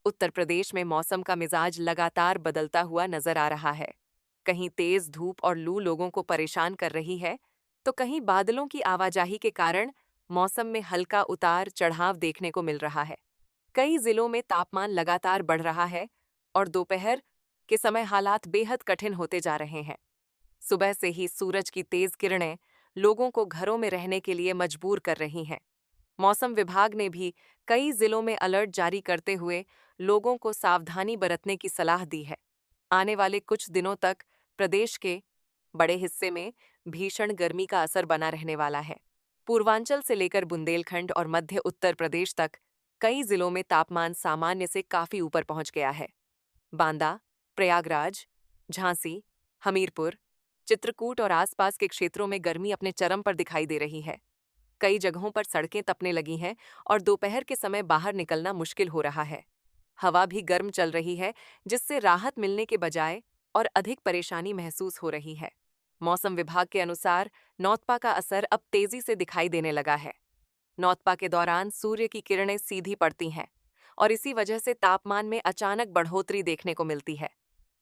उत्तर प्रदेश में मौसम का मिजाज लगातार बदलता हुआ नजर आ रहा है। कहीं तेज धूप और लू लोगों को परेशान कर रही है, तो कहीं बादलों की आवाजाही के कारण मौसम में हल्का उतार चढ़ाव देखने को मिल रहा है। कई जिलों में तापमान लगातार बढ़ रहा है और दोपहर के समय हालात बेहद कठिन होते जा रहे हैं। सुबह से ही सूरज की तेज किरणें लोगों को घरों में रहने के लिए मजबूर कर रही हैं। मौसम विभाग ने भी कई जिलों में अलर्ट जारी करते हुए लोगों को सावधानी बरतने की सलाह दी है। आने वाले कुछ दिनों तक प्रदेश के बड़े हिस्से में भीषण गर्मी का असर बना रहने वाला है। पूर्वांचल से लेकर बुंदेलखंड और मध्य उत्तर प्रदेश तक कई जिलों में तापमान सामान्य से काफी ऊपर पहुंच गया है। बांदा, प्रयागराज, झांसी, हमीरपुर, चित्रकूट और आसपास के क्षेत्रों में गर्मी अपने चरम पर दिखाई दे रही है। कई जगहों पर सड़कें तपने लगी हैं और दोपहर के समय बाहर निकलना मुश्किल हो रहा है। हवा भी गर्म चल रही है, जिससे राहत मिलने के बजाय और अधिक परेशानी महसूस हो रही है। मौसम विभाग के अनुसार नौतपा का असर अब तेजी से दिखाई देने लगा है। नौतपा के दौरान सूर्य की किरणें सीधी पड़ती हैं और इसी वजह से तापमान में अचानक बढ़ोतरी देखने को मिलती है।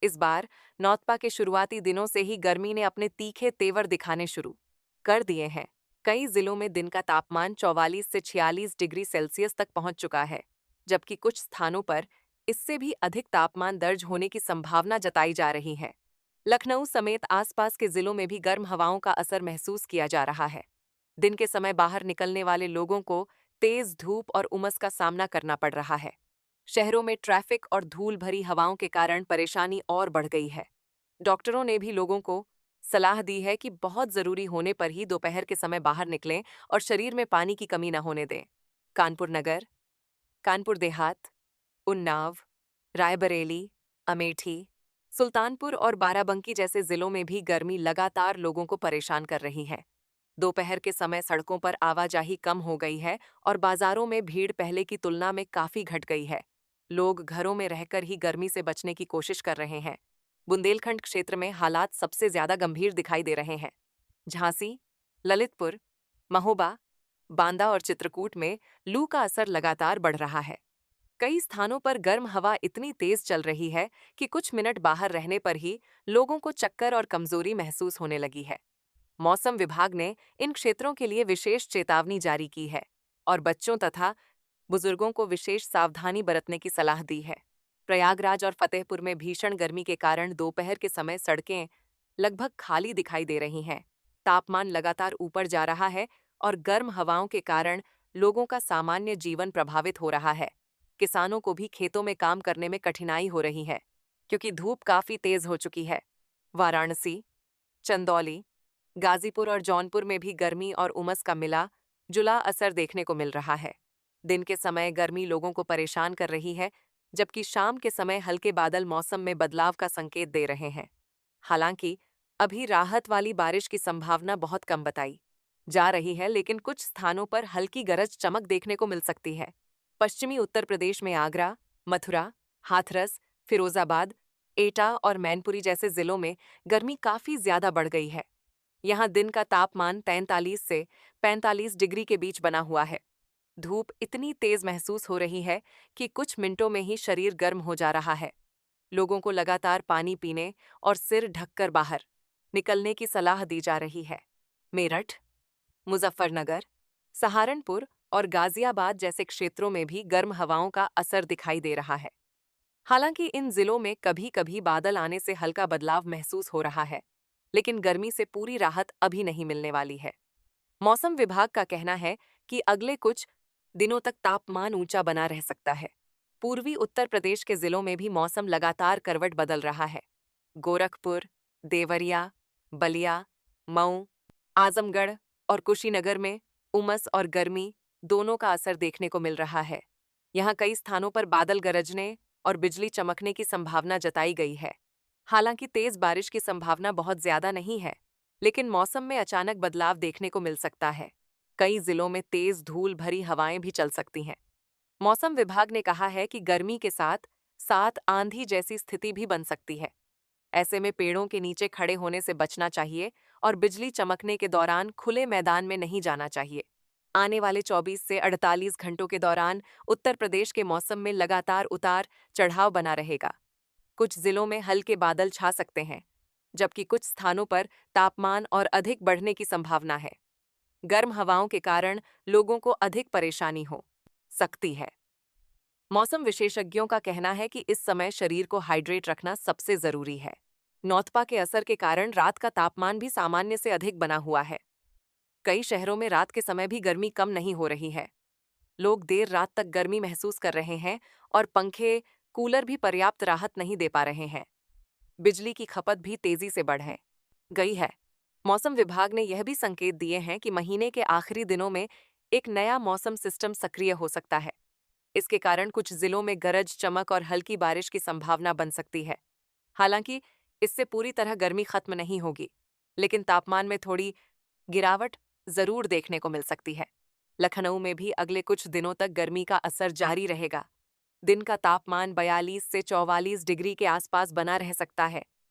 इस बार नौतपा के शुरुआती दिनों से ही गर्मी ने अपने तीखे तेवर दिखाने शुरू कर दिए हैं। कई जिलों में दिन का तापमान 44 से 46 डिग्री सेल्सियस तक पहुंच चुका है, जबकि कुछ स्थानों पर इससे भी अधिक तापमान दर्ज होने की संभावना जताई जा रही है। लखनऊ समेत आसपास के जिलों में भी गर्म हवाओं का असर महसूस किया जा रहा है। दिन के समय बाहर निकलने वाले लोगों को तेज धूप और उमस का सामना करना पड़ रहा है। शहरों में ट्रैफिक और धूल भरी हवाओं के कारण परेशानी और बढ़ गई है। डॉक्टरों ने भी लोगों को सलाह दी है कि बहुत जरूरी होने पर ही दोपहर के समय बाहर निकलें और शरीर में पानी की कमी न होने दें। कानपुर नगर, कानपुर देहात, उन्नाव, रायबरेली, अमेठी, सुल्तानपुर और बाराबंकी जैसे जिलों में भी गर्मी लगातार लोगों को परेशान कर रही है। दोपहर के समय सड़कों पर आवाजाही कम हो गई है और बाजारों में भीड़ पहले की तुलना में काफी घट गई है। लोग घरों में रहकर ही गर्मी से बचने की कोशिश कर रहे हैं। बुंदेलखंड क्षेत्र में हालात सबसे ज्यादा गंभीर दिखाई दे रहे हैं। झांसी, ललितपुर, महोबा, बांदा और चित्रकूट में लू का असर लगातार बढ़ रहा है। कई स्थानों पर गर्म हवा इतनी तेज चल रही है कि कुछ मिनट बाहर रहने पर ही लोगों को चक्कर और कमजोरी महसूस होने लगी है। मौसम विभाग ने इन क्षेत्रों के लिए विशेष चेतावनी जारी की है और बच्चों तथा बुजुर्गों को विशेष सावधानी बरतने की सलाह दी है। प्रयागराज और फतेहपुर में भीषण गर्मी के कारण दोपहर के समय सड़कें लगभग खाली दिखाई दे रही हैं। तापमान लगातार ऊपर जा रहा है और गर्म हवाओं के कारण लोगों का सामान्य जीवन प्रभावित हो रहा है। किसानों को भी खेतों में काम करने में कठिनाई हो रही है, क्योंकि धूप काफी तेज हो चुकी है। वाराणसी, चंदौली, गाजीपुर और जौनपुर में भी गर्मी और उमस का मिला जुला असर देखने को मिल रहा है। दिन के समय गर्मी लोगों को परेशान कर रही है, जबकि शाम के समय हल्के बादल मौसम में बदलाव का संकेत दे रहे हैं। हालांकि अभी राहत वाली बारिश की संभावना बहुत कम बताई जा रही है, लेकिन कुछ स्थानों पर हल्की गरज चमक देखने को मिल सकती है। पश्चिमी उत्तर प्रदेश में आगरा, मथुरा, हाथरस, फिरोजाबाद, एटा और मैनपुरी जैसे जिलों में गर्मी काफी ज्यादा बढ़ गई है। यहाँ दिन का तापमान 43 से 45 डिग्री के बीच बना हुआ है। धूप इतनी तेज महसूस हो रही है कि कुछ मिनटों में ही शरीर गर्म हो जा रहा है। लोगों को लगातार पानी पीने और सिर ढककर बाहर निकलने की सलाह दी जा रही है। मेरठ, मुजफ्फरनगर, सहारनपुर और गाजियाबाद जैसे क्षेत्रों में भी गर्म हवाओं का असर दिखाई दे रहा है। हालांकि इन जिलों में कभी-कभी बादल आने से हल्का बदलाव महसूस हो रहा है, लेकिन गर्मी से पूरी राहत अभी नहीं मिलने वाली है। मौसम विभाग का कहना है कि अगले कुछ दिनों तक तापमान ऊंचा बना रह सकता है। पूर्वी उत्तर प्रदेश के जिलों में भी मौसम लगातार करवट बदल रहा है। गोरखपुर, देवरिया, बलिया, मऊ, आजमगढ़ और कुशीनगर में उमस और गर्मी दोनों का असर देखने को मिल रहा है। यहाँ कई स्थानों पर बादल गरजने और बिजली चमकने की संभावना जताई गई है। हालांकि तेज बारिश की संभावना बहुत ज्यादा नहीं है, लेकिन मौसम में अचानक बदलाव देखने को मिल सकता है। कई जिलों में तेज धूल भरी हवाएं भी चल सकती हैं। मौसम विभाग ने कहा है कि गर्मी के साथ साथ आंधी जैसी स्थिति भी बन सकती है। ऐसे में पेड़ों के नीचे खड़े होने से बचना चाहिए और बिजली चमकने के दौरान खुले मैदान में नहीं जाना चाहिए। आने वाले 24 से 48 घंटों के दौरान उत्तर प्रदेश के मौसम में लगातार उतार चढ़ाव बना रहेगा। कुछ जिलों में हल्के बादल छा सकते हैं, जबकि कुछ स्थानों पर तापमान और अधिक बढ़ने की संभावना है। गर्म हवाओं के कारण लोगों को अधिक परेशानी हो सकती है। मौसम विशेषज्ञों का कहना है कि इस समय शरीर को हाइड्रेट रखना सबसे जरूरी है। नौतपा के असर के कारण रात का तापमान भी सामान्य से अधिक बना हुआ है। कई शहरों में रात के समय भी गर्मी कम नहीं हो रही है। लोग देर रात तक गर्मी महसूस कर रहे हैं और पंखे, कूलर भी पर्याप्त राहत नहीं दे पा रहे हैं। बिजली की खपत भी तेजी से बढ़ गई है। मौसम विभाग ने यह भी संकेत दिए हैं कि महीने के आखिरी दिनों में एक नया मौसम सिस्टम सक्रिय हो सकता है। इसके कारण कुछ जिलों में गरज चमक और हल्की बारिश की संभावना बन सकती है। हालांकि इससे पूरी तरह गर्मी खत्म नहीं होगी, लेकिन तापमान में थोड़ी गिरावट जरूर देखने को मिल सकती है। लखनऊ में भी अगले कुछ दिनों तक गर्मी का असर जारी रहेगा। दिन का तापमान 42 से 44 डिग्री के आसपास बना रह सकता है।